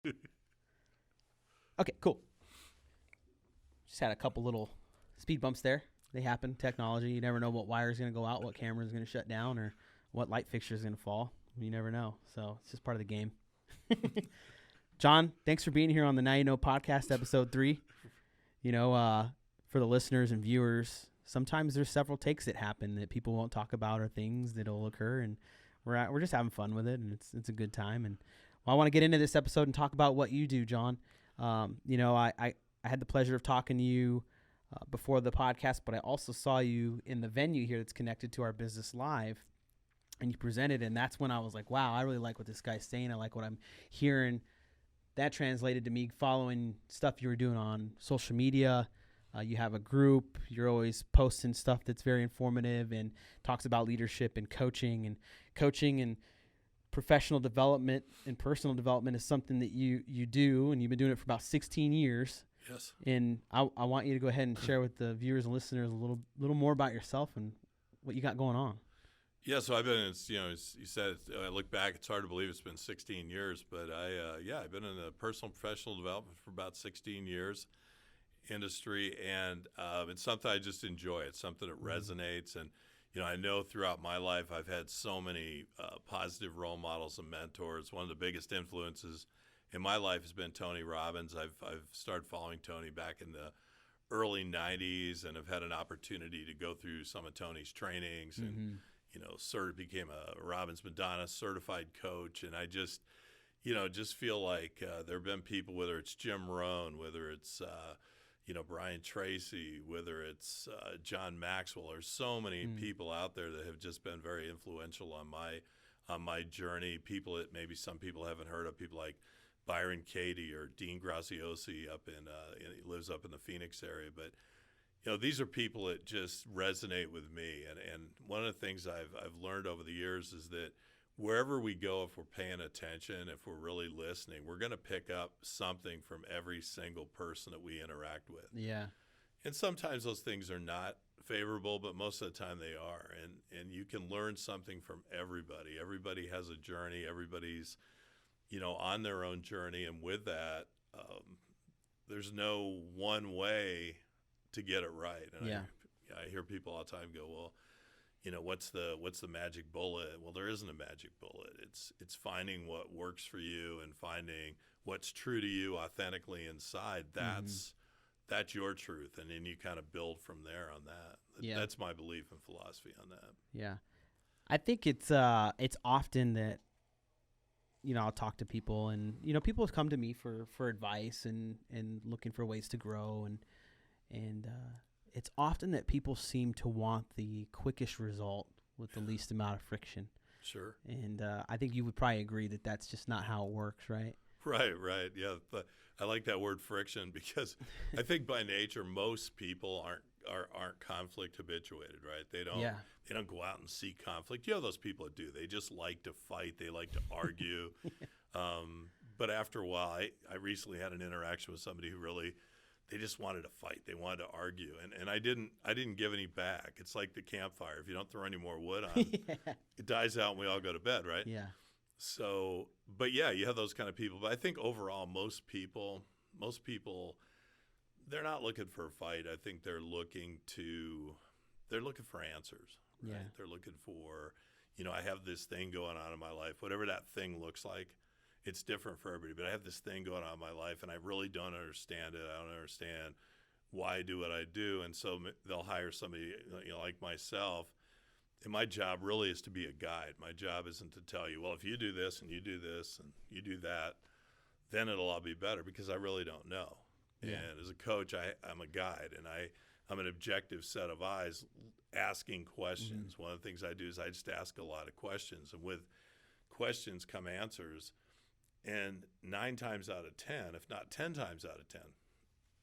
Okay, cool. Just had a couple little speed bumps there. They happen. Technology. You never know what wire is going to go out, what camera is going to shut down, or what light fixture is going to fall. You never know. So it's just part of the game. John, thanks for being here on the Now You Know podcast, episode 3. You know, for the listeners and viewers, sometimes there's several takes that happen that people won't talk about or things that'll occur, and we're just having fun with it, and it's a good time. And I want to get into this episode and talk about what you do, John. You know, I had the pleasure of talking to you before the podcast, but I also saw you in the venue here that's connected to our business live, and you presented, and that's when I was like, wow, I really like what this guy's saying. I like what I'm hearing. That translated to me following stuff you were doing on social media. You have a group. You're always posting stuff that's very informative and talks about leadership and coaching and professional development and personal development is something that you do, and you've been doing it for about 16 years. Yes. And I want you to go ahead and share with the viewers and listeners a little more about yourself and what you got going on. Yeah, so I've been, as you said, I look back, it's hard to believe it's been 16 years, but I've been in the personal professional development for about 16 years industry, and it's something I just enjoy. It's something that resonates, and I know throughout my life I've had so many positive role models and mentors. One of the biggest influences in my life has been Tony Robbins. I've started following Tony back in the early 90s, and have had an opportunity to go through some of Tony's trainings, and became a Robbins-Madanes certified coach, and I just feel like there have been people, whether it's Jim Rohn, whether it's Brian Tracy, whether it's John Maxwell. There's so many people out there that have just been very influential on my journey. People that maybe some people haven't heard of, people like Byron Katie or Dean Graziosi he lives up in the Phoenix area, but. These are people that just resonate with me. And one of the things I've learned over the years is that wherever we go, if we're paying attention, if we're really listening, we're going to pick up something from every single person that we interact with. Yeah. And sometimes those things are not favorable, but most of the time they are. And you can learn something from everybody. Everybody has a journey. Everybody's, on their own journey. And with that, there's no one way to get it right. And I hear people all the time go, well, what's the magic bullet? Well, there isn't a magic bullet. It's finding what works for you and finding what's true to you authentically inside. That's your truth, and then you kind of build from there on that. Yeah. That's my belief and philosophy on that. Yeah, I think it's often that I'll talk to people, and people have come to me for advice and looking for ways to grow, and it's often that people seem to want the quickest result with the least amount of friction. Sure. And I think you would probably agree that that's just not how it works, right? Right. Yeah, but I like that word friction, because I think by nature most people aren't conflict habituated, right? They don't go out and seek conflict. You have those people that do. They just like to fight. They like to argue. But after a while, I recently had an interaction with somebody who really. They just wanted to fight. They wanted to argue, and I didn't give any back. It's like the campfire. If you don't throw any more wood on, it dies out, and we all go to bed, right? Yeah. So, but yeah, you have those kind of people. But I think overall, most people, they're not looking for a fight. I think they're looking for answers. Right? Yeah. They're looking for, I have this thing going on in my life, whatever that thing looks like. It's different for everybody, but I have this thing going on in my life, and I really don't understand it. I don't understand why I do what I do, and so they'll hire somebody like myself, and my job really is to be a guide. My job isn't to tell you, well, if you do this and you do this and you do that, then it'll all be better, because I really don't know. Yeah. And as a coach, I'm a guide, and I'm an objective set of eyes asking questions. One of the things I do is I just ask a lot of questions, and with questions come answers. And 9 times out of 10, if not 10 times out of 10,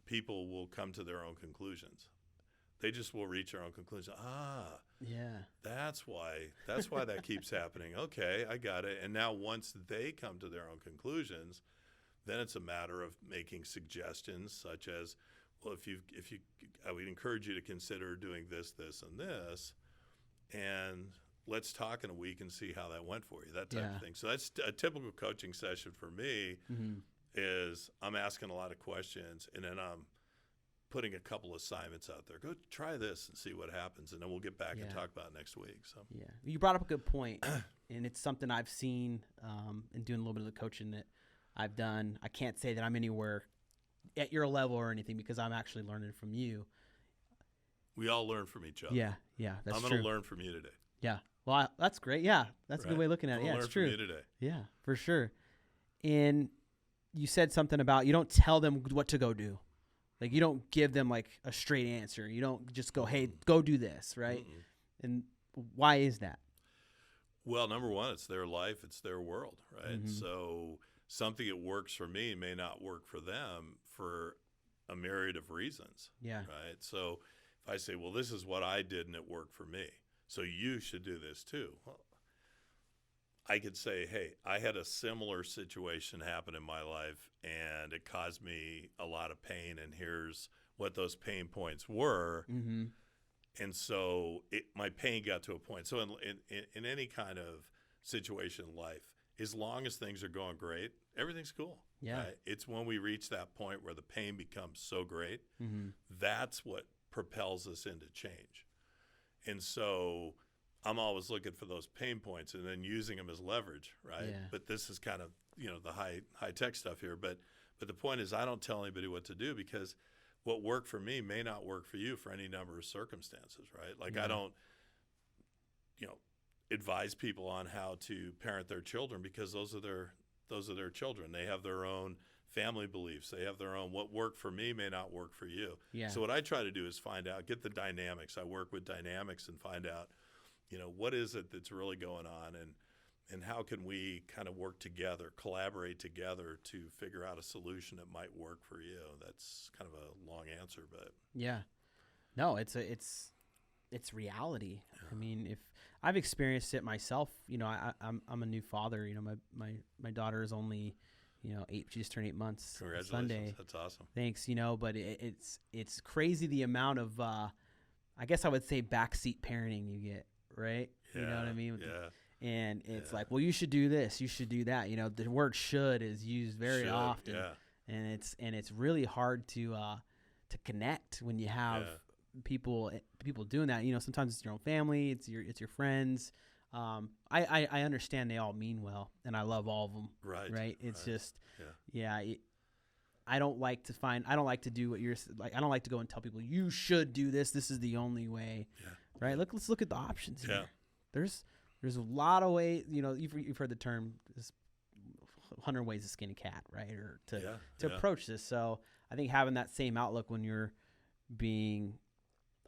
people will come to their own conclusions. They just will reach their own conclusion. Yeah. That's why that keeps happening. Okay, I got it. And now once they come to their own conclusions, then it's a matter of making suggestions such as, well, I would encourage you to consider doing this, this, and this, and let's talk in a week and see how that went for you, that type of thing. So that's a typical coaching session for me. is I'm asking a lot of questions, and then I'm putting a couple assignments out there. Go try this and see what happens, and then we'll get back and talk about it next week. So yeah, you brought up a good point, and it's something I've seen in doing a little bit of the coaching that I've done. I can't say that I'm anywhere at your level or anything because I'm actually learning from you. We all learn from each other. Yeah, that's I'm true. going to learn from you today. Yeah, well, that's great. Yeah, that's a good way of looking at it. Yeah, it's true. Learn from you today. Yeah, for sure. And you said something about you don't tell them what to go do. Like you don't give them like a straight answer. You don't just go, hey, go do this, right? Mm-mm. And why is that? Well, number one, it's their life. It's their world, right? Mm-hmm. So something that works for me may not work for them for a myriad of reasons. Yeah. Right. So if I say, well, this is what I did and it worked for me, so you should do this too. Well, I could say, hey, I had a similar situation happen in my life and it caused me a lot of pain, and here's what those pain points were. Mm-hmm. And so my pain got to a point. So in any kind of situation in life, as long as things are going great, everything's cool. Yeah. Right? It's when we reach that point where the pain becomes so great, mm-hmm. that's what propels us into change. And so I'm always looking for those pain points and then using them as leverage, right? Yeah. But this is kind of, the high tech stuff here. But the point is I don't tell anybody what to do, because what worked for me may not work for you for any number of circumstances, right? Like I don't, advise people on how to parent their children, because those are their children. They have their own family beliefs. They have their own. What worked for me may not work for you. Yeah. So what I try to do is find out, get the dynamics. I work with dynamics and find out, what is it that's really going on, and how can we kind of work together, collaborate together to figure out a solution that might work for you. That's kind of a long answer, but yeah, no, it's reality. Yeah. I mean, if I've experienced it myself, I'm a new father. My daughter is only 8. She just turned 8 months. Congratulations. Sunday. That's awesome. Thanks. But it's crazy the amount of I guess I would say backseat parenting you get, right? Yeah, you know what I mean? Yeah. And it's like, well, you should do this, you should do that. The word "should" is used very often, and it's really hard to connect when you have people doing that. Sometimes it's your own family, it's your friends. I understand they all mean well, and I love all of them. Right. It's just I don't like to do what you're like. I don't like to go and tell people you should do this. This is the only way. Yeah. Right. Let's look at the options here. Yeah. There's a lot of ways. You've heard the term, 100 ways to skin a cat, right? Or to approach this. So I think having that same outlook when you're being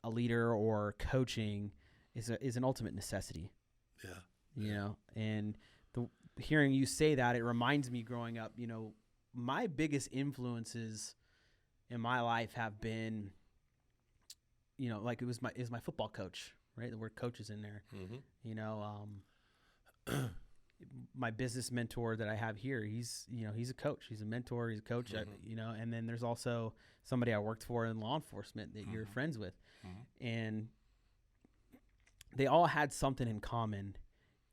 a leader or coaching is an ultimate necessity. Yeah. And hearing you say that, it reminds me growing up, my biggest influences in my life have been, like it was my football coach, right? The word coach is in there. Mm-hmm. My business mentor that I have here, he's a coach. He's a mentor. He's a coach. Mm-hmm. And then there's also somebody I worked for in law enforcement that you're friends with, and they all had something in common,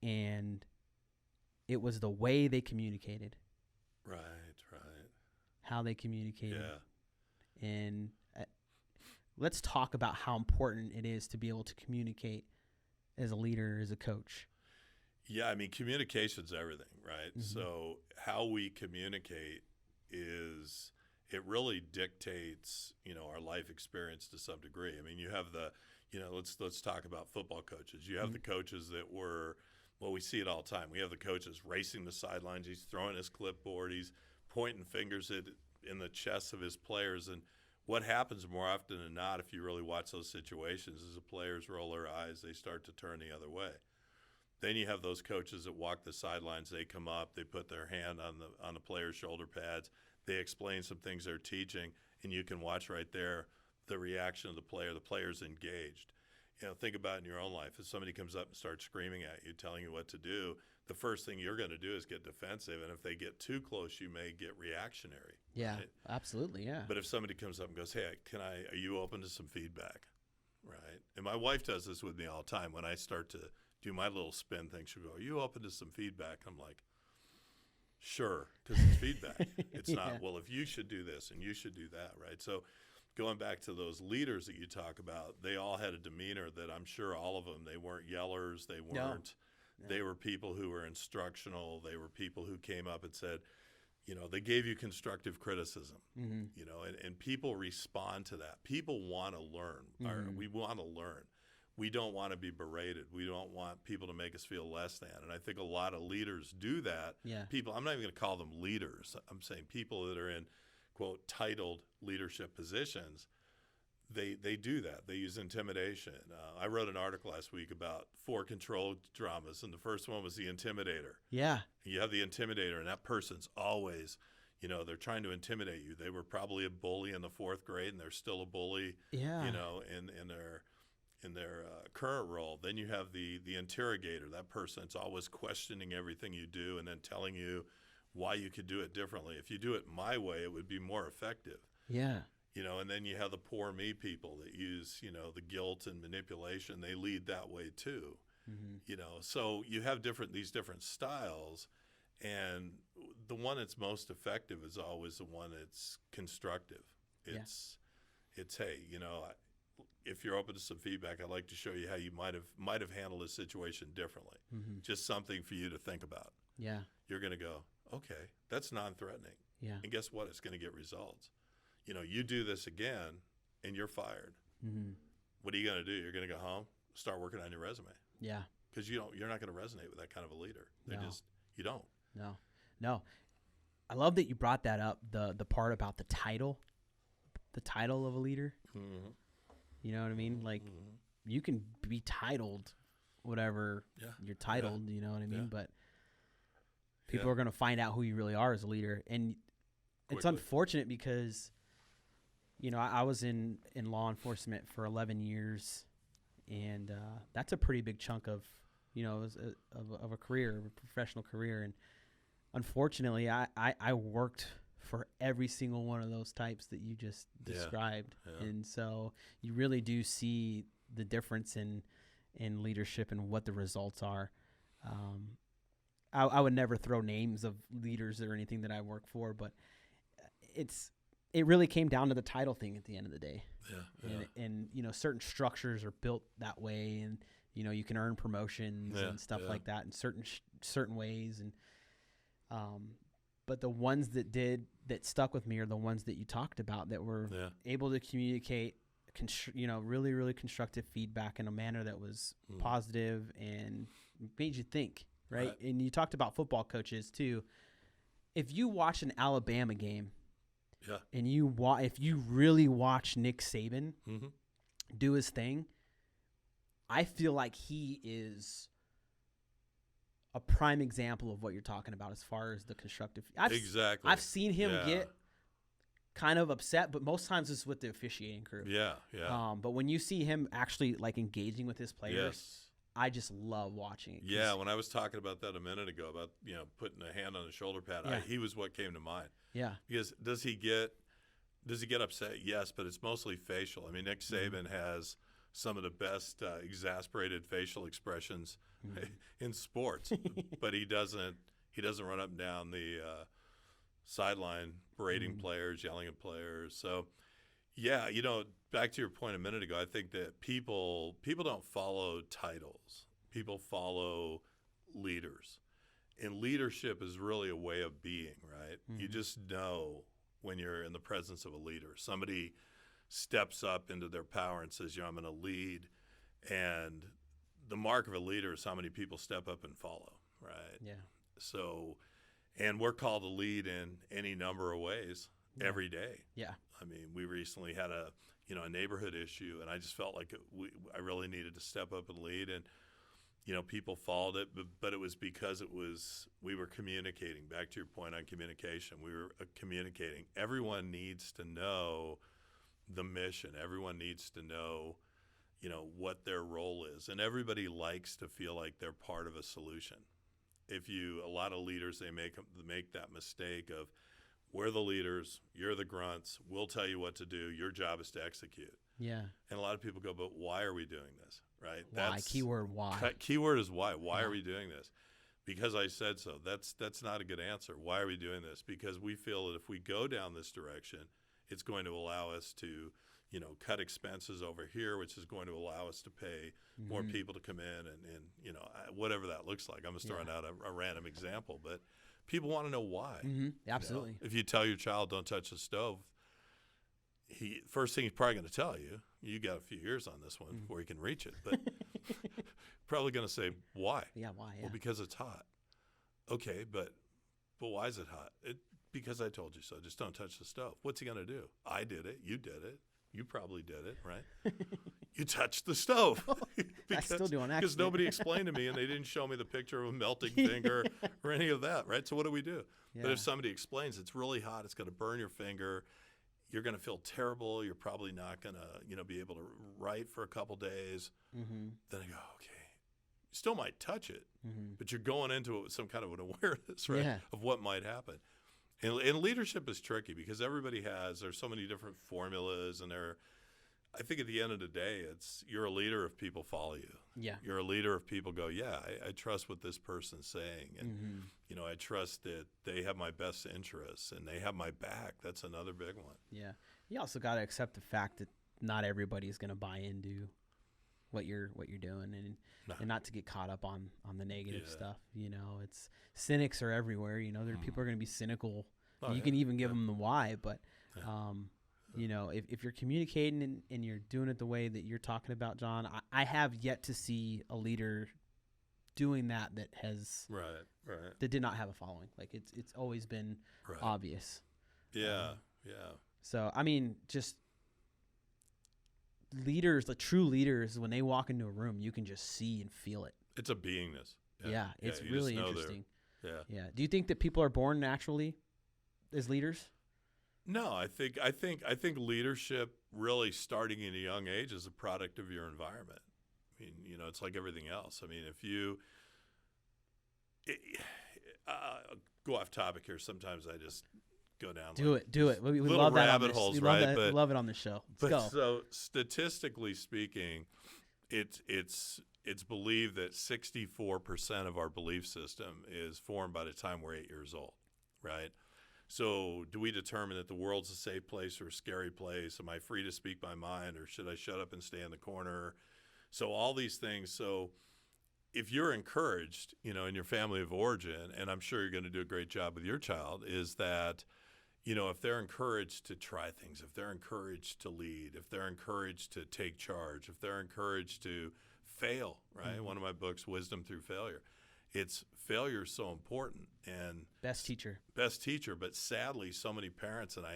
and it was the way they communicated. Right. How they communicated. Yeah. And let's talk about how important it is to be able to communicate as a leader, as a coach. Yeah, I mean, communication's everything, right? Mm-hmm. So how we communicate it really dictates, our life experience to some degree. I mean, you have let's talk about football coaches. You have the coaches that we see it all the time. We have the coaches racing the sidelines. He's throwing his clipboard. He's pointing fingers in the chests of his players. And what happens more often than not, if you really watch those situations, is the players roll their eyes. They start to turn the other way. Then you have those coaches that walk the sidelines. They come up, they put their hand on the player's shoulder pads. They explain some things they're teaching, and you can watch right there the reaction of the player. The player's engaged. Think about it in your own life. If somebody comes up and starts screaming at you, telling you what to do, the first thing you're going to do is get defensive. And if they get too close, you may get reactionary. Yeah, right? Absolutely, yeah. But if somebody comes up and goes, hey, are you open to some feedback? Right? And my wife does this with me all the time. When I start to do my little spin thing, she'll go, are you open to some feedback? I'm like, Sure, because it's feedback. It's Yeah. not, well, if you should do this and you should do that, right? So going back to those leaders that you talk about, they all had a demeanor that I'm sure all of them, they weren't yellers. They weren't, No. they were people who were instructional. They were people who came up and said, they gave you constructive criticism, and people respond to that. People want to learn. Or we want to learn. We don't want to be berated. We don't want people to make us feel less than. And I think a lot of leaders do that. Yeah. People, I'm not even going to call them leaders. I'm saying people that are in, quote, titled leadership positions, they do that. They use intimidation. I wrote an article last week about 4 control dramas, and the first one was the intimidator. Yeah. You have the intimidator, and that person's always, they're trying to intimidate you. They were probably a bully in the 4th grade, and they're still a bully, Yeah. in their current role. Then you have the interrogator. That person that's always questioning everything you do and then telling you why you could do it differently. If you do it my way, it would be more effective. Yeah. And then you have the poor me people that use, the guilt and manipulation. They lead that way too. So you have these different styles, and the one that's most effective is always the one that's constructive. It's hey, if you're open to some feedback, I'd like to show you how you might have handled this situation differently. Just something for you to think about. Yeah. You're going to go, okay, that's non-threatening. Yeah. And guess what? It's going to get results. You do this again, and you're fired. What are you going to do? You're going to go home, start working on your resume. Yeah. Because you're not going to resonate with that kind of a leader. You don't. No. I love that you brought that up, the part about the title of a leader. You know what I mean? Like, you can be titled whatever you're titled, you know what I mean? But people are going to find out who you really are as a leader. And it's unfortunate because, I was in law enforcement for 11 years, and that's a pretty big chunk of, of a career, a professional career. And unfortunately, I worked for every single one of those types that you just described. Yeah. And so you really do see the difference in leadership and what the results are. I would never throw names of leaders or anything that I work for, but it really came down to the title thing at the end of the day. And certain structures are built that way, and you can earn promotions and stuff like that in certain ways. And but the ones that stuck with me are the ones that you talked about, that were able to communicate, really, really constructive feedback in a manner that was positive and made you think, right? And you talked about football coaches too. If you watch an Alabama game, and if you really watch Nick Saban do his thing, I feel like he is a prime example of what you're talking about as far as the constructive. Exactly. I've seen him get kind of upset, but most times it's with the officiating crew. But when you see him actually like engaging with his players, I just love watching it. Yeah, when I was talking about that a minute ago about putting a hand on the shoulder pad, he was what came to mind. Yeah. Because does he get upset? Yes, but it's mostly facial. I mean, Nick Saban has some of the best exasperated facial expressions in sports, but he doesn't run up and down the sideline berating players, yelling at players. So, back to your point a minute ago, I think that people don't follow titles. People follow leaders. And leadership is really a way of being, right? You just know when you're in the presence of a leader. Somebody steps up into their power and says, I'm going to lead. And the mark of a leader is how many people step up and follow, right? Yeah. So, and we're called to lead in any number of ways every day. Yeah. I mean, we recently had a neighborhood issue, and I just felt like I really needed to step up and lead. And, people followed it, but it was because we were communicating. Back to your point on communication, we were communicating. Everyone needs to know the mission. Everyone needs to know, what their role is. And everybody likes to feel like they're part of a solution. A lot of leaders, they make that mistake of, we're the leaders, you're the grunts, we'll tell you what to do, your job is to execute. Yeah. And a lot of people go, but why are we doing this, right? Why? Keyword why. Keyword is why. Why are we doing this? because I said so. That's not a good answer. Why are we doing this? Because we feel that if we go down this direction, it's going to allow us to, cut expenses over here, which is going to allow us to pay more people to come in and whatever that looks like. I'm just throwing out a random example, but people want to know why. Absolutely. If you tell your child don't touch the stove, first thing he's probably going to tell you, you got a few years on this one before he can reach it, but probably going to say, why? Yeah, why? Yeah. Well, because it's hot. Okay, but why is it hot? Because I told you so. Just don't touch the stove. What's he going to do? I did it. You did it. You probably did it, right? You touched the stove. I still do on accident. Because nobody explained to me, and they didn't show me the picture of a melting finger or any of that, right? So what do we do? Yeah. But if somebody explains it's really hot, it's going to burn your finger, you're going to feel terrible, you're probably not going to be able to write for a couple days, then I go, okay. You still might touch it, but you're going into it with some kind of an awareness, right, of what might happen. And leadership is tricky because there's so many different formulas, and I think at the end of the day, you're a leader if people follow you. Yeah. You're a leader if people go, yeah, I trust what this person's saying. And, I trust that they have my best interests and they have my back. That's another big one. Yeah. You also got to accept the fact that not everybody's going to buy into what you're doing, and not to get caught up on the negative stuff. It's cynics are everywhere. People are going to be cynical. You can even give them the why, but if you're communicating and you're doing it the way that you're talking about, John, I have yet to see a leader doing that has that did not have a following. Like it's always been obvious. Yeah. So I mean, just leaders, the true leaders, when they walk into a room, you can just see and feel it. It's a beingness. Yeah, it's really interesting. Yeah. Do you think that people are born naturally as leaders? No, I think leadership really starting at a young age is a product of your environment. I mean, it's like everything else. I mean, if you go off topic here, sometimes I just go down. Do it. We little love that rabbit holes, right? We love it on the show. Let's go. So statistically speaking, it's believed that 64% of our belief system is formed by the time we're 8 years old, right? So do we determine that the world's a safe place or a scary place? Am I free to speak my mind, or should I shut up and stay in the corner? So all these things. So if you're encouraged, in your family of origin, and I'm sure you're going to do a great job with your child, is that, if they're encouraged to try things, if they're encouraged to lead, if they're encouraged to take charge, if they're encouraged to fail, right? One of my books, Wisdom Through Failure. Failure is so important, and best teacher. But sadly, so many parents, and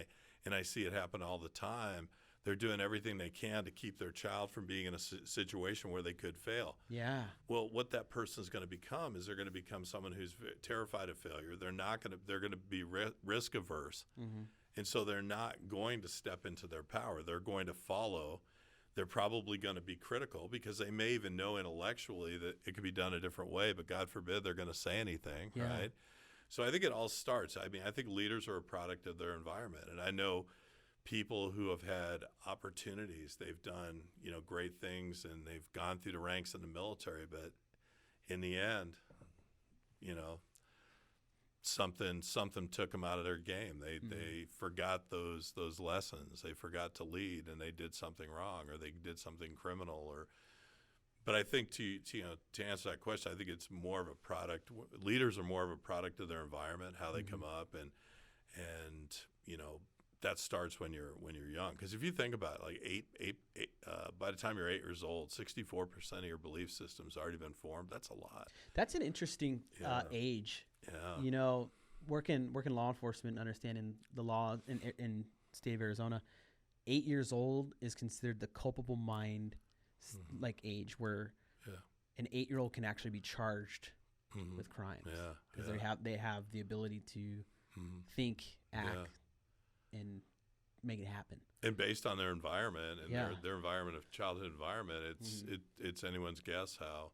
I see it happen all the time, they're doing everything they can to keep their child from being in a situation where they could fail. Yeah. Well, what that person is going to become is they're going to become someone who's terrified of failure. They're going to be risk averse, and so they're not going to step into their power. They're going to follow. They're probably going to be critical because they may even know intellectually that it could be done a different way, but God forbid they're going to say anything, right? So I think it all starts. I mean, I think leaders are a product of their environment, and I know people who have had opportunities. They've done, great things, and they've gone through the ranks in the military, but in the end, something took them out of their game. They forgot those lessons. They forgot to lead, and they did something wrong, or they did something criminal. But I think to answer that question, I think it's more of a product. Leaders are more of a product of their environment, how they come up, and that starts when you're young. Because if you think about it, like by the time you're 8 years old, 64% of your belief system's already been formed. That's a lot. That's an interesting age. Yeah. Working law enforcement, understanding the law in state of Arizona, 8 years old is considered the culpable mind like age where an 8-year-old can actually be charged with crimes. Because they have the ability to think, act, and make it happen. And based on their environment and their environment of childhood environment, it's anyone's guess how.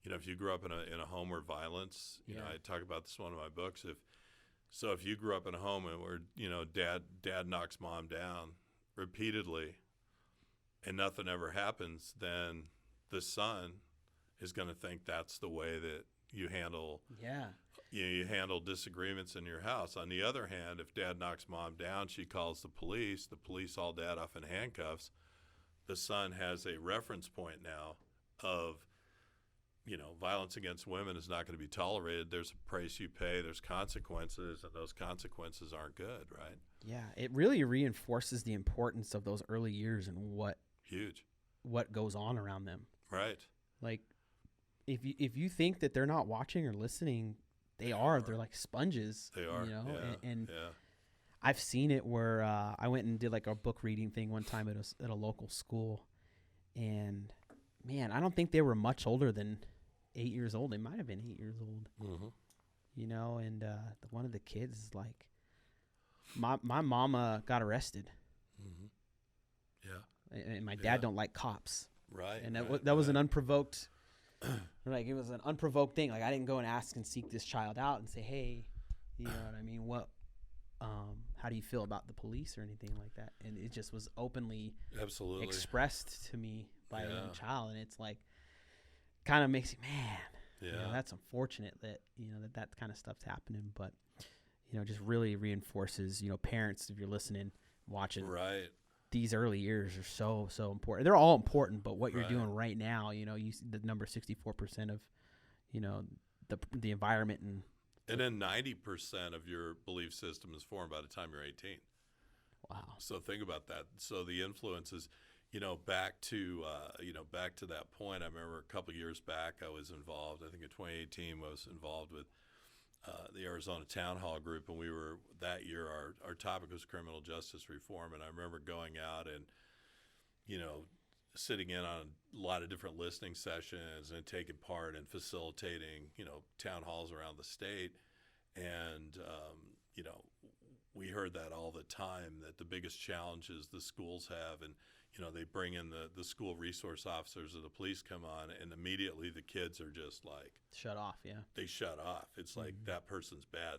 If you grew up in a home where violence, I talk about this in one of my books. If you grew up in a home where dad knocks mom down repeatedly, and nothing ever happens, then the son is going to think that's the way you handle Yeah. you handle disagreements in your house. On the other hand, if dad knocks mom down, she calls the police haul dad off in handcuffs. The son has a reference point now of, violence against women is not going to be tolerated. There's a price you pay, there's consequences, and those consequences aren't good, right? Yeah. It really reinforces the importance of those early years and what goes on around them. Right. Like, if you think that they're not watching or listening, they are. They're like sponges. They are. And I've seen it where I went and did like a book reading thing one time at a local school, and man, I don't think they were much older than 8 years old. They might have been 8 years old. Mm-hmm. And one of the kids is like, my mama got arrested. Mm-hmm. Yeah. And my dad don't like cops. Right. And that was an unprovoked. Like, it was an unprovoked thing. Like, I didn't go and ask and seek this child out and say, hey, you know what I mean? How do you feel about the police or anything like that? And it just was openly absolutely expressed to me by a young child. And it's like, kind of makes you, man, that's unfortunate that, that kind of stuff's happening. But, just really reinforces, parents, if you're listening, watching. Right. These early years are so, so important. They're all important, but what you're doing right now, you see the number 64% of, the environment and then 90% of your belief system is formed by the time you're 18. Wow. So think about that. So the influences, back to that point. I remember a couple of years back, I was involved. I think in 2018, I was involved with the Arizona Town Hall group, and we were that year. Our topic was criminal justice reform, and I remember going out and sitting in on a lot of different listening sessions and taking part in facilitating town halls around the state, and we heard that all the time, that the biggest challenges the schools have, and they bring in the school resource officers or the police come on, and immediately the kids are just like shut off. Yeah, they shut off. It's like, that person's bad,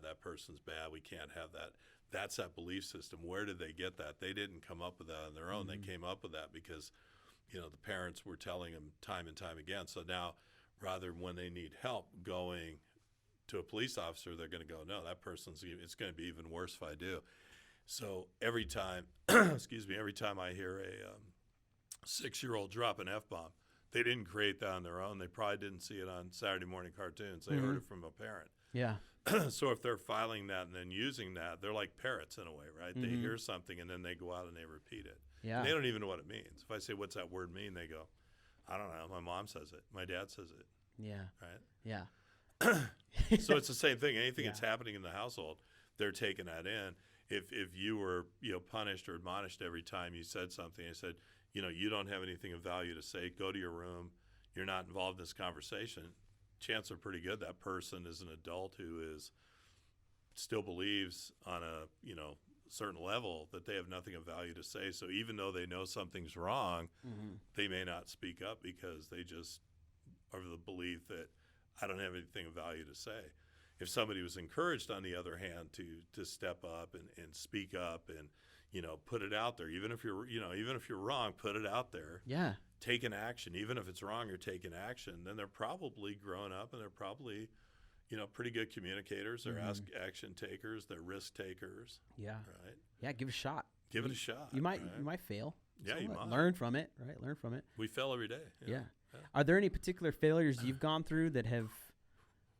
we can't have that. That's that belief system. Where did they get that? They didn't come up with that on their own. They came up with that because the parents were telling them time and time again. So now, rather when they need help going to a police officer, they're going to go, no, that person's, it's going to be even worse if I do. So every time, every time I hear a 6-year-old drop an F-bomb, they didn't create that on their own. They probably didn't see it on Saturday morning cartoons. They heard it from a parent. Yeah. So if they're filing that and then using that, they're like parrots in a way, right? They hear something and then they go out and they repeat it. Yeah. And they don't even know what it means. If I say, what's that word mean? They go, I don't know. My mom says it. My dad says it. Yeah. Right? Yeah. So it's the same thing. Anything that's happening in the household, they're taking that in. If you were punished or admonished every time you said something, I said, you don't have anything of value to say, go to your room, you're not involved in this conversation, chances are pretty good that person is an adult who still believes on a certain level that they have nothing of value to say. So even though they know something's wrong, they may not speak up because they just are of the belief that I don't have anything of value to say. If somebody was encouraged, on the other hand, to step up and speak up and put it out there, even if you're wrong, put it out there. Yeah. Take an action. Even if it's wrong, you're taking action. Then they're probably grown up and they're probably pretty good communicators. They're action takers. They're risk takers. Yeah. Right. Yeah. Give it a shot. Give it a shot. You might fail. Yeah, so you might. Learn from it. Right. Learn from it. We fail every day. Yeah. Are there any particular failures you've gone through that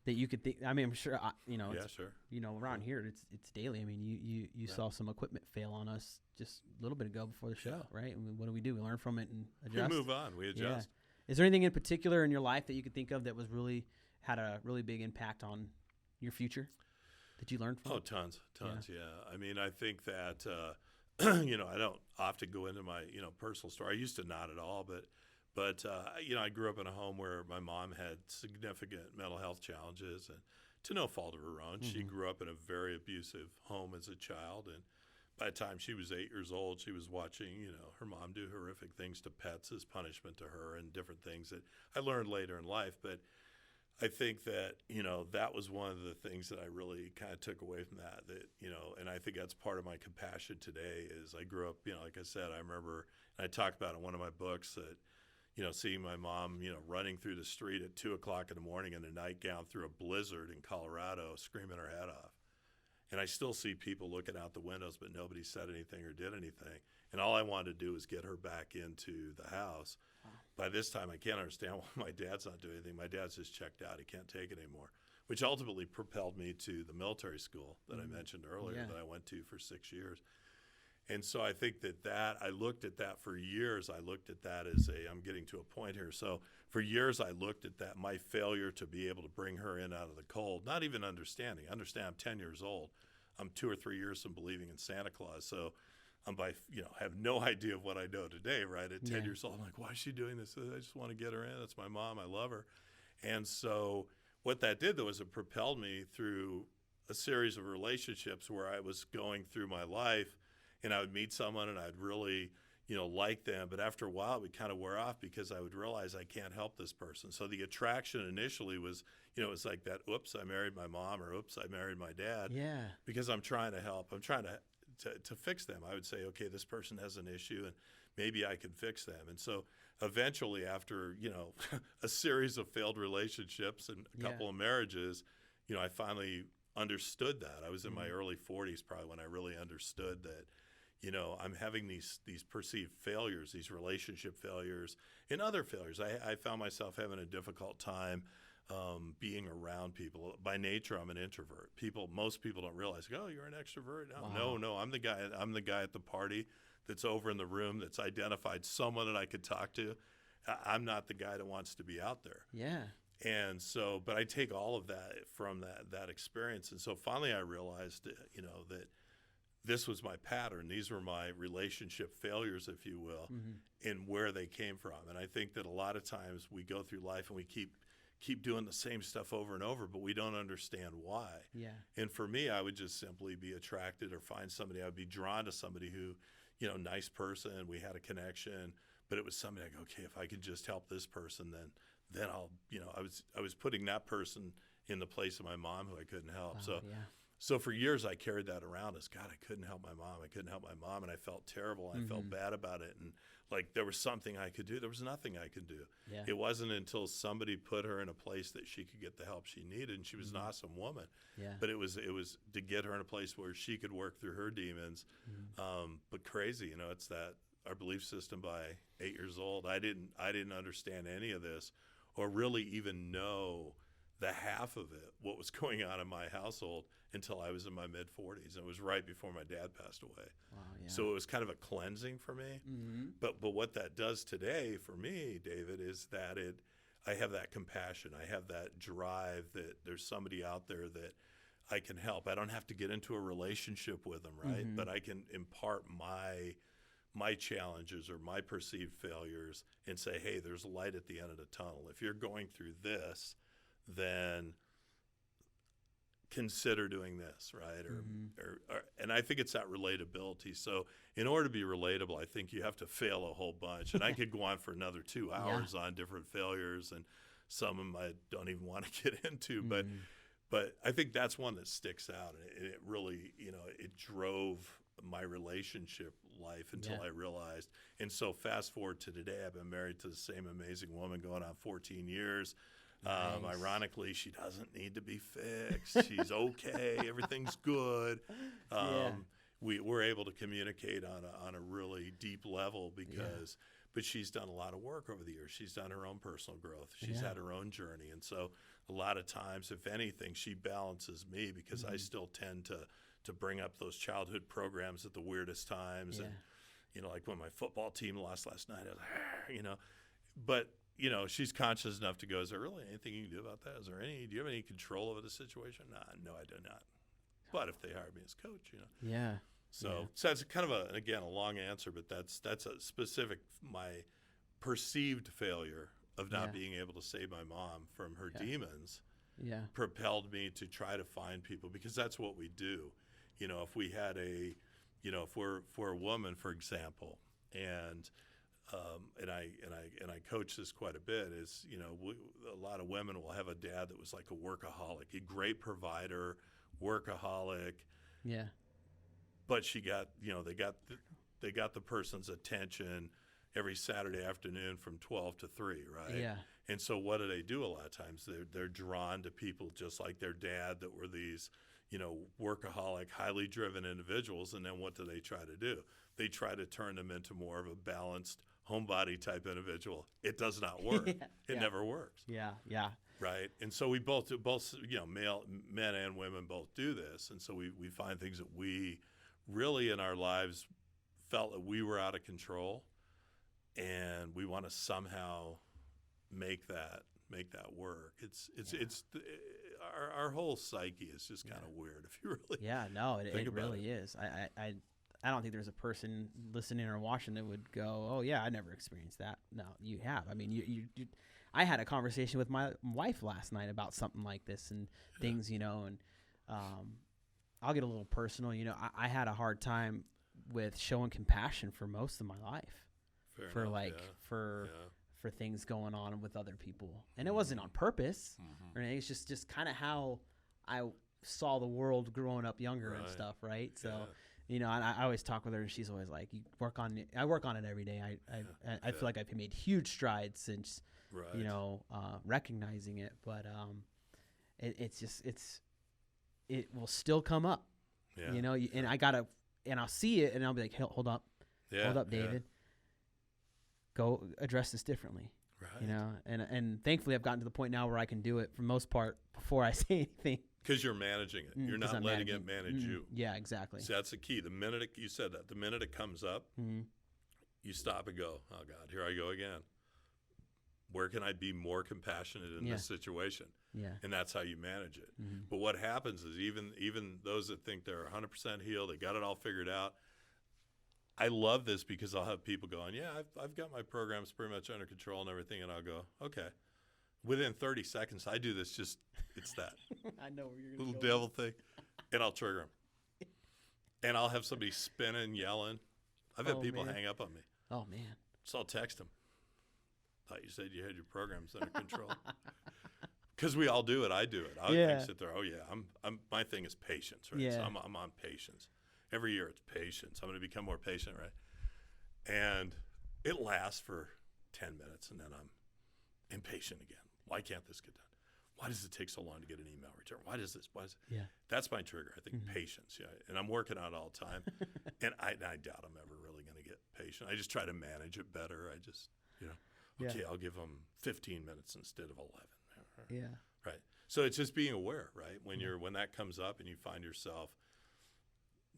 you could think? I mean, I'm sure. Yeah, sure. Around here, it's daily. I mean, you saw some equipment fail on us just a little bit ago before the show, right? I mean, what do? We learn from it and adjust. We move on. We adjust. Yeah. Is there anything in particular in your life that you could think of that was had a really big impact on your future that you learned from? Oh, tons. Yeah. I mean, I think that I don't often go into my personal story. I used to not at all, but I grew up in a home where my mom had significant mental health challenges, and to no fault of her own. She grew up in a very abusive home as a child, and by the time she was 8 years old, she was watching, her mom do horrific things to pets as punishment to her, and different things that I learned later in life. But I think that, that was one of the things that I really kind of took away from that, and I think that's part of my compassion today is I grew up, like I said, I remember, and I talked about in one of my books that, seeing my mom, running through the street at 2:00 in the morning in a nightgown through a blizzard in Colorado, screaming her head off. And I still see people looking out the windows, but nobody said anything or did anything. And all I wanted to do was get her back into the house. Wow. By this time, I can't understand why my dad's not doing anything. My dad's just checked out. He can't take it anymore, which ultimately propelled me to the military school that I mentioned earlier that I went to for 6 years. And so I think that I looked at that for years. I looked at that as I'm getting to a point here. So for years, I looked at that, my failure to be able to bring her in out of the cold, not even understand, I'm 10 years old. I'm 2 or 3 years from believing in Santa Claus. So I have no idea of what I know today, right? At 10 years old, I'm like, why is she doing this? I just want to get her in. That's my mom. I love her. And so what that did, though, is it propelled me through a series of relationships where I was going through my life, and I would meet someone and I'd really, like them. But after a while, it would kind of wear off because I would realize I can't help this person. So the attraction initially was, it was like that, oops, I married my mom, or oops, I married my dad. Yeah. Because I'm trying to help. I'm trying to fix them. I would say, okay, this person has an issue and maybe I can fix them. And so eventually after, a series of failed relationships and a couple of marriages, I finally understood that. I was in my early 40s probably when I really understood that, I'm having these perceived failures, these relationship failures and other failures. I found myself having a difficult time being around people. By nature, I'm an introvert. Most people don't realize, oh, you're an extrovert. No, I'm the guy at the party that's over in the room that's identified someone that I could talk to. I'm not the guy that wants to be out there. Yeah. And so, but I take all of that from that experience. And so finally I realized, that this was my pattern. These were my relationship failures, if you will, and where they came from. And I think that a lot of times we go through life and we keep doing the same stuff over and over, but we don't understand why. Yeah. And for me, I would just simply be attracted or find somebody. I would be drawn to somebody who, nice person. We had a connection, but it was somebody I go, okay, if I could just help this person, then I'll, I was putting that person in the place of my mom who I couldn't help. So for years I carried that around as, God, I couldn't help my mom. And I felt terrible. I felt bad about it. And like there was something I could do. There was nothing I could do. Yeah. It wasn't until somebody put her in a place that she could get the help she needed. And she was an awesome woman. Yeah. But it was to get her in a place where she could work through her demons. But crazy, it's that our belief system by 8 years old, I didn't understand any of this or really even know the half of it, what was going on in my household, until I was in my mid-40s. And it was right before my dad passed away. Wow, yeah. So it was kind of a cleansing for me. But what that does today for me, David, is that I have that compassion. I have that drive that there's somebody out there that I can help. I don't have to get into a relationship with them, right? But I can impart my challenges or my perceived failures and say, hey, there's light at the end of the tunnel. If you're going through this, then consider doing this, right? Or and I think it's that relatability. So in order to be relatable, I think you have to fail a whole bunch. And I could go on for another 2 hours on different failures, and some of them I don't even want to get into. But I think that's one that sticks out. And it really, it drove my relationship life until I realized. And so fast forward to today, I've been married to the same amazing woman going on 14 years. Nice. Ironically, she doesn't need to be fixed. She's okay. Everything's good. We're able to communicate on a really deep level but she's done a lot of work over the years. She's done her own personal growth. She's had her own journey. And so a lot of times, if anything, she balances me because I still tend to bring up those childhood programs at the weirdest times. And, like when my football team lost last night, I was like, but she's conscious enough to go, is there really anything you can do about that? Do you have any control over the situation? No, I do not. But if they hired me as coach, Yeah. So that's kind of a long answer, but that's a specific, my perceived failure of not being able to save my mom from her demons propelled me to try to find people, because that's what we do. If we had if we're a woman, for example, and I coach this quite a bit, is, a lot of women will have a dad that was like a workaholic, a great provider, workaholic. Yeah. But she got, they got the person's attention every Saturday afternoon from 12 to 3, right? Yeah. And so what do they do a lot of times? They're drawn to people just like their dad that were these, workaholic, highly driven individuals. And then what do they try to do? They try to turn them into more of a balanced homebody type individual. It does not work. It never works. Yeah. Yeah. Right. And so we both, male, men and women both do this. And so we find things that we really in our lives felt that we were out of control, and we want to somehow make that work. It's our whole psyche is just kind of weird if you really it really is. I don't think there's a person listening or watching that would go, oh yeah, I never experienced that. No, you have. I mean, you I had a conversation with my wife last night about something like this and things, and I'll get a little personal. I had a hard time with showing compassion for most of my life. Fair enough, for things going on with other people, and it wasn't on purpose or anything. It's just kind of how I saw the world growing up younger and stuff, right? So I always talk with her, and she's always like, I work on it every day. I feel like I've made huge strides since recognizing it, but it will still come up, and I'll see it, and I'll be like, hey, hold up, David. Go address this differently, right? And thankfully I've gotten to the point now where I can do it for the most part before I say anything. Because you're managing it. You're not letting it manage you. Yeah, exactly. See, that's the key. The minute you said that, the minute it comes up, you stop and go, oh God, here I go again. Where can I be more compassionate in this situation? Yeah. And that's how you manage it. But what happens is even those that think they're 100% healed, they got it all figured out. I love this because I'll have people going, yeah, I've got my programs pretty much under control and everything. And I'll go, okay. Within 30 seconds, I do this it's that. I know where you're going to little devil thing. And I'll trigger them. And I'll have somebody spinning, yelling. I've had people hang up on me. Oh, man. So I'll text them. Thought you said you had your programs under control. Because we all do it. I do it. I sit there, I'm my thing is patience, right? Yeah. So I'm on patience. Every year it's patience. I'm going to become more patient, right? And it lasts for 10 minutes, and then I'm impatient again. Why can't this get done? Why does it take so long to get an email return? Why does this? Yeah. That's my trigger, I think, patience. Yeah. And I'm working on it all the time. And I doubt I'm ever really going to get patient. I just try to manage it better. I just, I'll give them 15 minutes instead of 11. Yeah. Right. So it's just being aware, right? When that comes up and you find yourself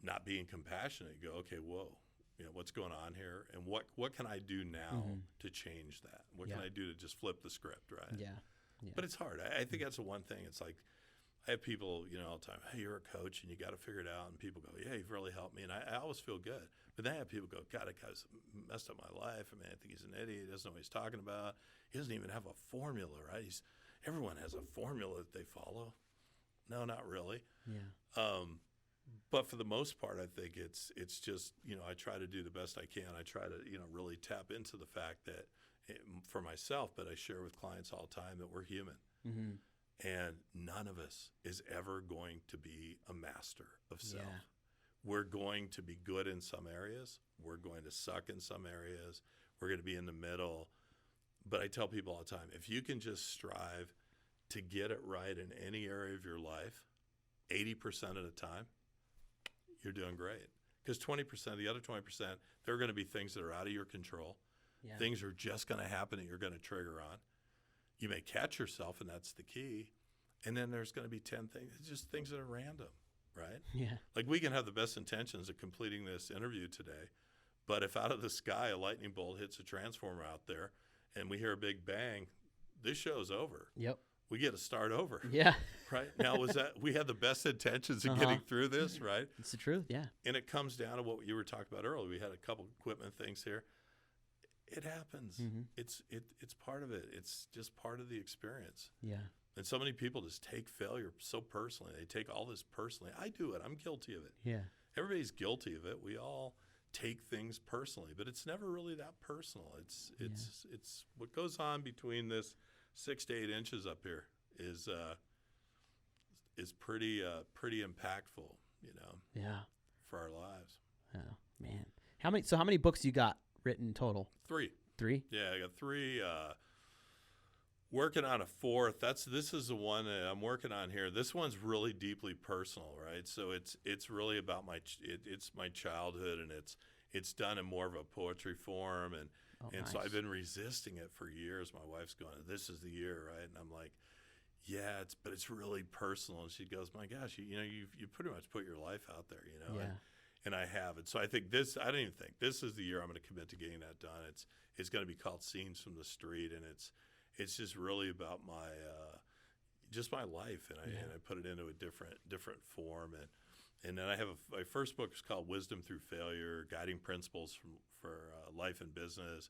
not being compassionate, you go, okay, whoa, what's going on here? And what can I do now to change that? What can I do to just flip the script, right? Yeah. But it's hard. I think that's the one thing. It's like I have people, all the time, hey, you're a coach and you got to figure it out. And people go, yeah, you've really helped me. And I always feel good. But then I have people go, God, that guy's messed up my life. I mean, I think he's an idiot. He doesn't know what he's talking about. He doesn't even have a formula, right? Everyone has a formula that they follow. No, not really. Yeah. But for the most part, I think it's just, I try to do the best I can. I try to, really tap into the fact that for myself, but I share with clients all the time that we're human. And none of us is ever going to be a master of self. Yeah. We're going to be good in some areas. We're going to suck in some areas. We're going to be in the middle. But I tell people all the time, if you can just strive to get it right in any area of your life, 80% of the time, you're doing great. Because 20%, the other 20%, there are going to be things that are out of your control. Yeah. Things are just going to happen that you're going to trigger on. You may catch yourself, and that's the key. And then there's going to be 10 things, just things that are random, right? Yeah. Like we can have the best intentions of completing this interview today, but if out of the sky a lightning bolt hits a transformer out there and we hear a big bang, this show's over. Yep. We get to start over. Yeah. Right? Now, we had the best intentions of getting through this, right? It's the truth, yeah. And it comes down to what you were talking about earlier. We had a couple equipment things here. It happens. It's part of it. It's just part of the experience. Yeah. And so many people just take failure so personally. They take all this personally. I do it. I'm guilty of it. Yeah. Everybody's guilty of it. We all take things personally, but it's never really that personal. It's what goes on between this 6 to 8 inches up here is pretty impactful, Yeah. for our lives. Oh man, how many books you got written total? 3. 3? Yeah, I got 3. Working on a 4th. This is the one that I'm working on here. This one's really deeply personal, right? So it's really about it's my childhood, and it's done in more of a poetry form, and Nice. so I've been resisting it for years. My wife's going, "This is the year," right? And I'm like, "Yeah, but it's really personal." And she goes, "My gosh, you pretty much put your life out there, you know." Yeah. And I have it. So I think this is the year I'm going to commit to getting that done. It's going to be called Scenes from the Street, and it's just really about my just my life, and I put it into a different form, and then I have my first book is called Wisdom Through Failure: Guiding Principles for Life and Business.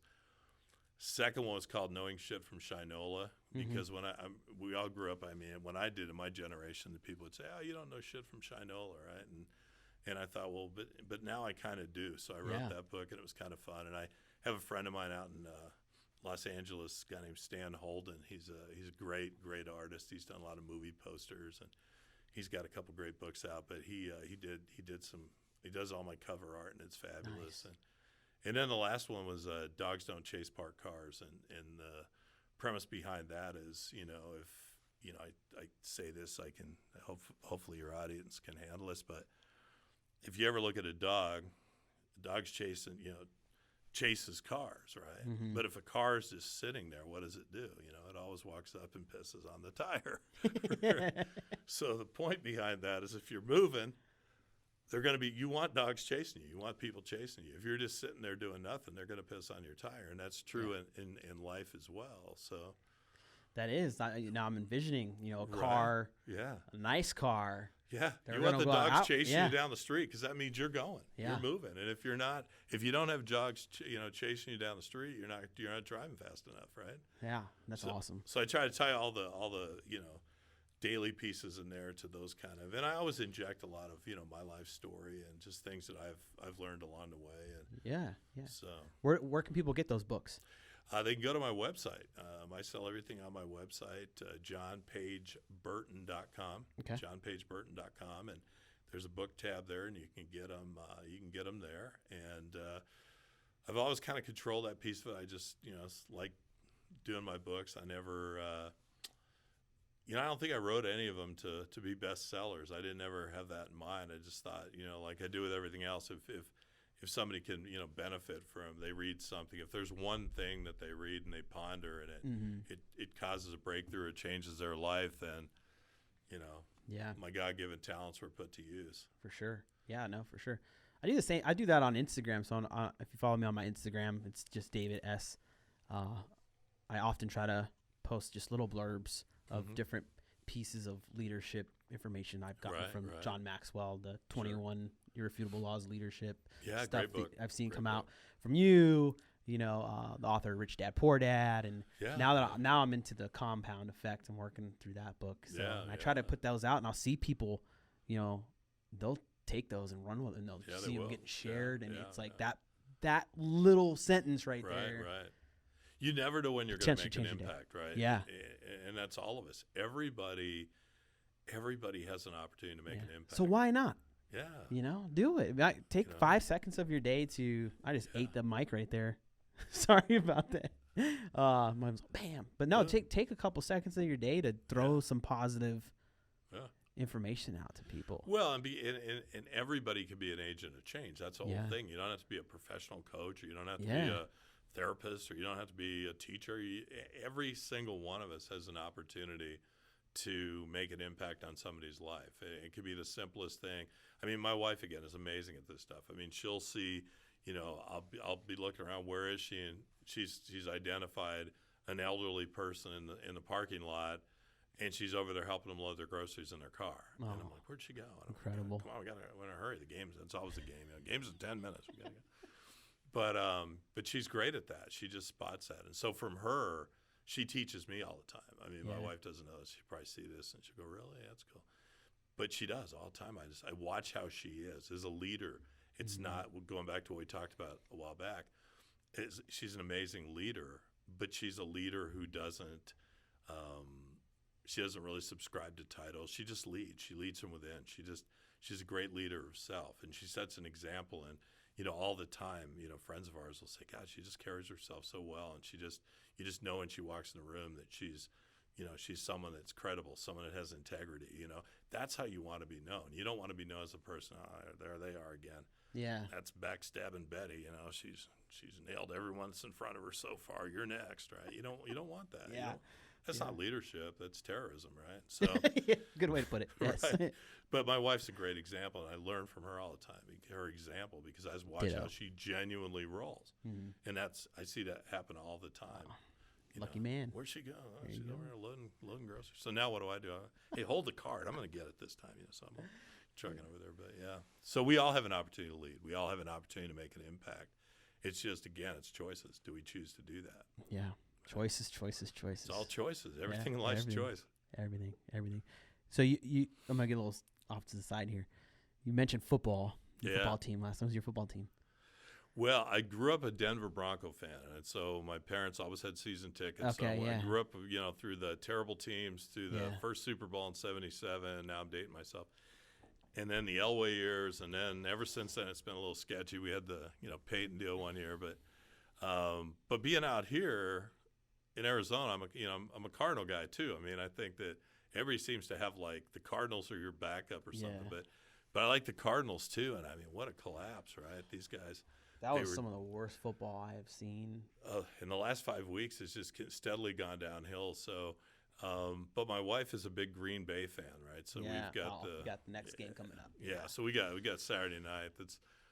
Second one was called Knowing Shit from Shinola, because when we all grew up. I mean, when I did in my generation, the people would say, "Oh, you don't know shit from Shinola," right? And I thought, well, but now I kind of do. So I wrote that book, and it was kind of fun. And I have a friend of mine out in Los Angeles, a guy named Stan Holden. He's a great artist. He's done a lot of movie posters, and he's got a couple great books out. But he does all my cover art, and it's fabulous. Nice. And then the last one was Dogs Don't Chase Parked Cars, and the premise behind that is, if I say this, I can hopefully your audience can handle this, but if you ever look at a dog's chases cars, right? Mm-hmm. But if a car is just sitting there, what does it do? It always walks up and pisses on the tire. So the point behind that is, if you're moving, you want dogs chasing you. You want people chasing you. If you're just sitting there doing nothing, they're going to piss on your tire. And that's true in life as well. So that is. Now I'm envisioning, a car, a nice car. Yeah, They're you want the go dogs out. chasing you down the street, because that means you're going, Yeah. you're moving. And if you don't have dogs, chasing you down the street, you're not driving fast enough, right? Yeah, that's awesome. So I try to tie all the daily pieces in there to those kind of, and I always inject a lot of my life story and just things that I've learned along the way. And yeah. So where can people get those books? they can go to my website. I sell everything on my website, johnpageburton.com. Okay. johnpageburton.com, and there's a book tab there, and you can get them. There, and I've always kind of controlled that piece of it. I just like doing my books. I never. I don't think I wrote any of them to be bestsellers. I didn't ever have that in mind. I just thought, like I do with everything else, if somebody can, benefit from, they read something, if there's one thing that they read and they ponder, and it causes a breakthrough, it changes their life, then, my God-given talents were put to use. For sure. Yeah, no, for sure. I do the same. I do that on Instagram. So if you follow me on my Instagram, it's just David S. I often try to post just little blurbs of different pieces of leadership information I've gotten from John Maxwell, the 21 Irrefutable Laws of Leadership. Yeah, stuff great book. That I've seen great come book. out from you, the author Rich Dad Poor Dad, and now I'm into the Compound Effect. I'm working through that book. So I try to put those out, and I'll see people, they'll take those and run with it, and they'll see them getting shared, and it's like that little sentence right there. Right. You never know when you're going to make an impact, right? Yeah. And that's all of us. Everybody has an opportunity to make an impact. So why not? Yeah. Do it. Take 5 seconds of your day to. I just ate the mic right there. Sorry about that. Mine was bam. But no, take a couple seconds of your day to throw some positive information out to people. Well, and everybody can be an agent of change. That's the whole thing. You don't have to be a professional coach, or you don't have to be a therapist, or you don't have to be a teacher. Every single one of us has an opportunity to make an impact on somebody's life. It could be the simplest thing. I mean, my wife, again, is amazing at this stuff. I mean, she'll see, I'll be looking around, where is she? And she's identified an elderly person in the parking lot, and she's over there helping them load their groceries in their car. And I'm like, where'd she go? Incredible. Come on, we're in a hurry. It's always a game. Game's in 10 minutes. We gotta go. But she's great at that. She just spots that. And so from her, she teaches me all the time. I mean, my wife doesn't know this. She'll probably see this, and she'll go, really? That's cool. But she does all the time. I watch how she is as a leader. It's not, going back to what we talked about a while back, she's an amazing leader, but she's a leader who doesn't really subscribe to titles. She just leads. She leads from within. She's a great leader herself, and she sets an example. And all the time, friends of ours will say, God, she just carries herself so well. And you just know when she walks in the room that she's someone that's credible, someone that has integrity. That's how you want to be known. You don't want to be known as a person. Oh, there they are again. Yeah. That's backstabbing Betty. She's nailed everyone that's in front of her so far. You're next, right? You don't want that. Yeah. That's not leadership. That's terrorism, right? So good way to put it. Yes. Right. But my wife's a great example, and I learn from her all the time. Her example, because I was watching how she genuinely rolls, and I see that happen all the time. Wow. Lucky man. Where'd she go? Oh, she's over there loading groceries. So now what do? Hey, hold the cart. I'm going to get it this time. So I'm trucking over there. But yeah. So we all have an opportunity to lead. We all have an opportunity to make an impact. It's just, again, it's choices. Do we choose to do that? Yeah. Choices. It's all choices. Everything in life's choice. Everything. So you I'm going to get a little off to the side here. You mentioned football. Your football team last time. What was your football team? Well, I grew up a Denver Bronco fan, and so my parents always had season tickets. Okay, so yeah. I grew up, through the terrible teams, through the first Super Bowl in '77. Now I'm dating myself, and then the Elway years, and then ever since then it's been a little sketchy. We had the Peyton deal one year, but being out here in Arizona, I'm a Cardinal guy too. I think that everybody seems to have like the Cardinals are your backup or something, but I like the Cardinals too. And what a collapse, right? These guys. That was some of the worst football I have seen. In the last 5 weeks, it's just steadily gone downhill. So, but my wife is a big Green Bay fan, right? So we've got the next game coming up. Yeah, so we got Saturday night.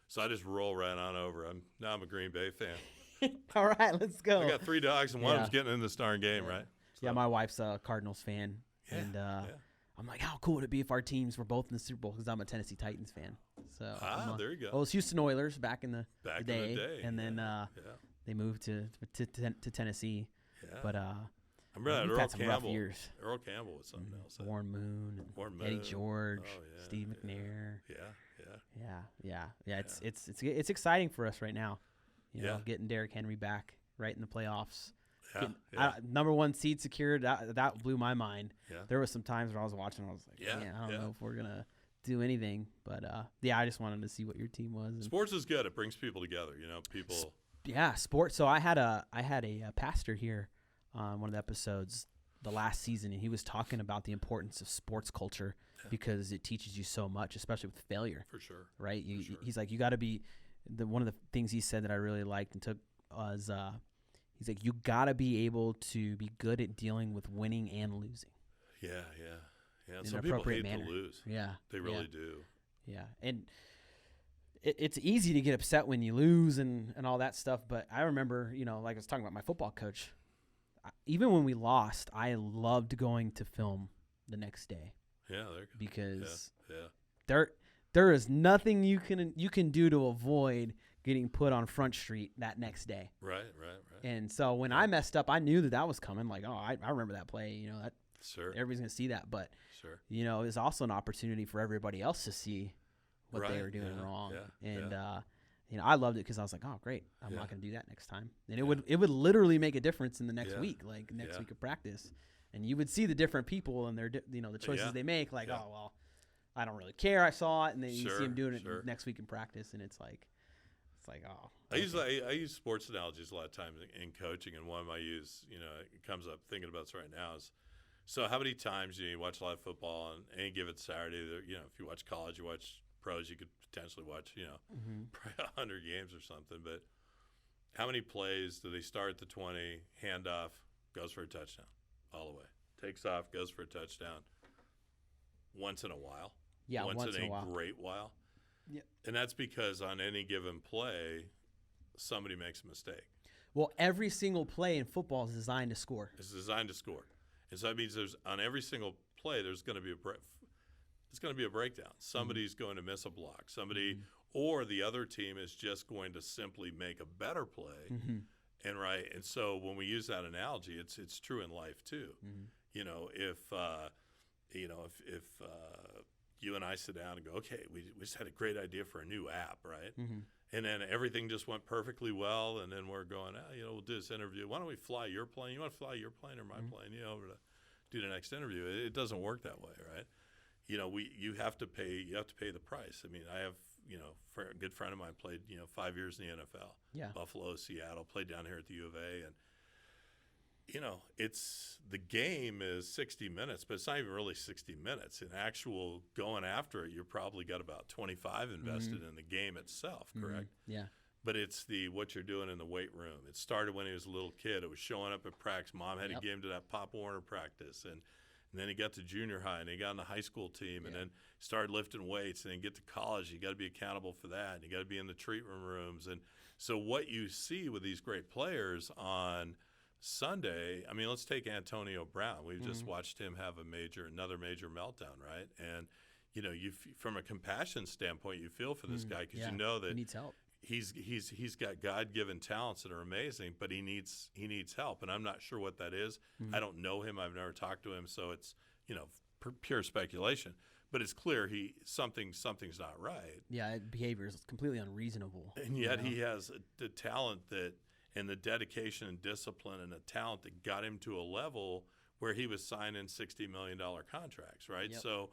So I just roll right on over. I'm a Green Bay fan. All right, let's go. I got 3 dogs, and one of them's getting in this darn game, right? So. Yeah, my wife's a Cardinals fan, and I'm like, how cool would it be if our teams were both in the Super Bowl? Because I'm a Tennessee Titans fan. So there you go. Well, it was Houston Oilers back in the day, and then they moved to Tennessee. Yeah. But I remember we've had some rough years. Earl Campbell was something else. Warren Moon, Eddie George, Steve McNair. Yeah. It's exciting for us right now. Getting Derrick Henry back right in the playoffs. Number 1 seed secured. That blew my mind. Yeah. There was some times where I was watching, I was like, man, I don't know if we're gonna do anything. But I just wanted to see what your team was. And sports is good. It brings people together. People. Yeah, sports. So I had a pastor here on one of the episodes the last season, and he was talking about the importance of sports culture because it teaches you so much, especially with failure. For sure. Right. He's like, you got to be. One of the things he said that I really liked and took was. He's like, you got to be able to be good at dealing with winning and losing. Yeah. Some people hate to lose. Yeah. They really do. Yeah. And it's easy to get upset when you lose and all that stuff. But I remember, like I was talking about my football coach, even when we lost, I loved going to film the next day. Yeah. Because there is nothing you can do to avoid getting put on Front Street that next day. Right. And so when I messed up, I knew that was coming. Like, I remember that play. That everybody's gonna see that. But it's also an opportunity for everybody else to see what they were doing wrong. And I loved it because I was like, oh, great, I'm not gonna do that next time. And it would literally make a difference in the next week, like next week of practice. And you would see the different people and their the choices they make. Like, oh well, I don't really care. I saw it, and then you see them doing it next week in practice, and it's like, oh. Okay. I use sports analogies a lot of times in coaching, and one I use, it comes up thinking about this right now is, so how many times you watch a lot of football on any given Saturday? If you watch college, you watch pros, you could potentially watch, probably 100 games or something. But how many plays do they start at the 20, handoff, goes for a touchdown, all the way, takes off, goes for a touchdown, once in a while. Yeah, once in a while. Great while. Yeah. And that's because on any given play, somebody makes a mistake. Well, every single play in football is designed to score. It's designed to score. And so that means on every single play, there's going to be a breakdown. Somebody's going to miss a block. Or the other team is just going to simply make a better play. And so when we use that analogy, it's true in life too. If you and I sit down and go, okay, we just had a great idea for a new app, right? And then everything just went perfectly well, and then we're going, we'll do this interview. Why don't we fly your plane? You want to fly your plane or my plane, over to do the next interview? It doesn't work that way, right? You have to pay the price. I mean, I have a good friend of mine played 5 years in the NFL. Yeah. Buffalo, Seattle, played down here at the U of A, and it's the game is 60 minutes, but it's not even really 60 minutes. In actual going after it, you're probably got about 25 invested in the game itself, correct? Yeah. But it's what you're doing in the weight room. It started when he was a little kid. It was showing up at practice. Mom had to get him to that Pop Warner practice, and then he got to junior high, and he got on the high school team, and then started lifting weights, and then get to college. You got to be accountable for that, and you got to be in the treatment rooms. And so what you see with these great players on Sunday, I mean, let's take Antonio Brown. We've just watched him have another major meltdown, right? And from a compassion standpoint, you feel for this guy because you know that he needs help. He's got God-given talents that are amazing, but he needs help, and I'm not sure what that is. I don't know him. I've never talked to him, so it's pure speculation. But it's clear something's not right. Yeah, behavior is completely unreasonable. And yet he has the talent and the dedication and discipline and the talent that got him to a level where he was signing $60 million contracts, right? Yep. So,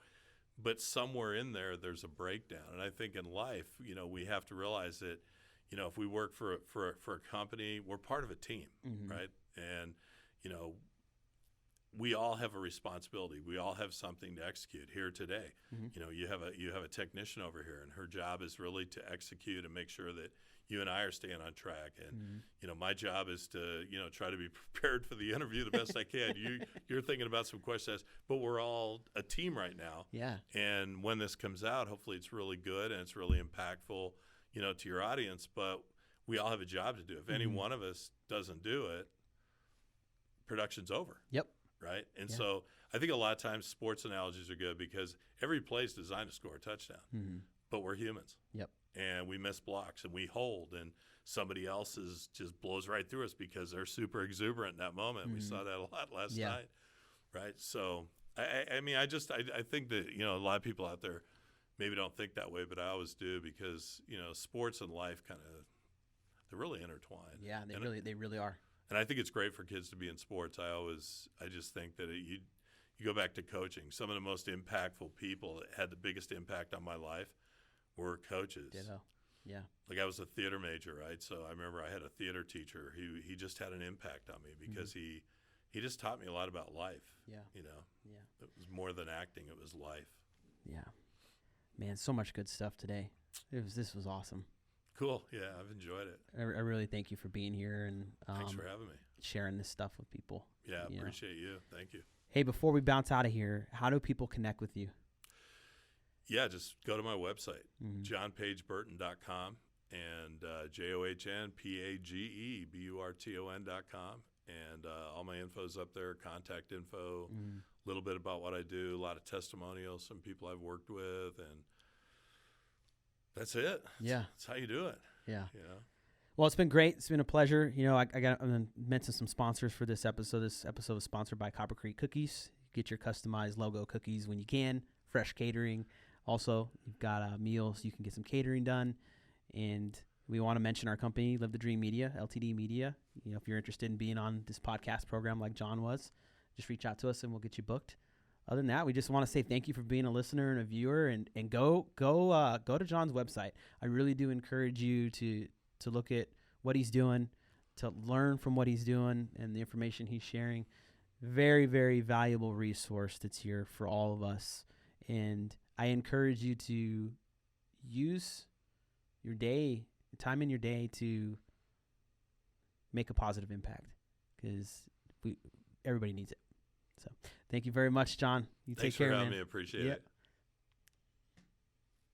but somewhere in there's a breakdown. And I think in life, we have to realize that, if we work for a company, we're part of a team, right? And, we all have a responsibility. We all have something to execute here today. You have a technician over here, and her job is really to execute and make sure that you and I are staying on track. And, my job is to, try to be prepared for the interview the best I can. You're thinking about some questions, but we're all a team right now. Yeah. And when this comes out, hopefully it's really good and it's really impactful, to your audience. But we all have a job to do. If any one of us doesn't do it, production's over. Yep. Right? And so I think a lot of times sports analogies are good because every play is designed to score a touchdown. But we're humans. Yep. And we miss blocks and we hold, and somebody else just blows right through us because they're super exuberant in that moment. We saw that a lot last night. Right? So I mean, I think that, a lot of people out there maybe don't think that way, but I always do because, sports and life they're really intertwined. Yeah, they really are. And I think it's great for kids to be in sports. I just think that you go back to coaching. Some of the most impactful people that had the biggest impact on my life were coaches. Ditto. Yeah. Like I was a theater major, right? So I remember I had a theater teacher who he just had an impact on me because he just taught me a lot about life. Yeah. Yeah. It was more than acting, it was life. Yeah. Man, so much good stuff today. This was awesome. Cool. Yeah, I've enjoyed it. I really thank you for being here and thanks for having me. Sharing this stuff with people. Yeah, appreciate you. Thank you. Hey, before we bounce out of here, how do people connect with you? Yeah, just go to my website, johnpageburton.com and JohnPageBurton.com. And all my info's up there, contact info, a little bit about what I do, a lot of testimonials, some people I've worked with, and that's it. Yeah. That's how you do it. Yeah. Well, it's been great. It's been a pleasure. I'm going to mention some sponsors for this episode. This episode is sponsored by Copper Creek Cookies. Get your customized logo cookies when you can. Fresh catering. Also, you've got meals. You can get some catering done. And we want to mention our company, Live the Dream Media, LTD Media. If you're interested in being on this podcast program like John was, just reach out to us and we'll get you booked. Other than that, we just want to say thank you for being a listener and a viewer, and go to John's website. I really do encourage you to look at what he's doing, to learn from what he's doing and the information he's sharing. Very, very valuable resource that's here for all of us. And I encourage you to use your time in your day to make a positive impact because everybody needs it. So thank you very much, John. Thanks take care, for having man. me. Appreciate it.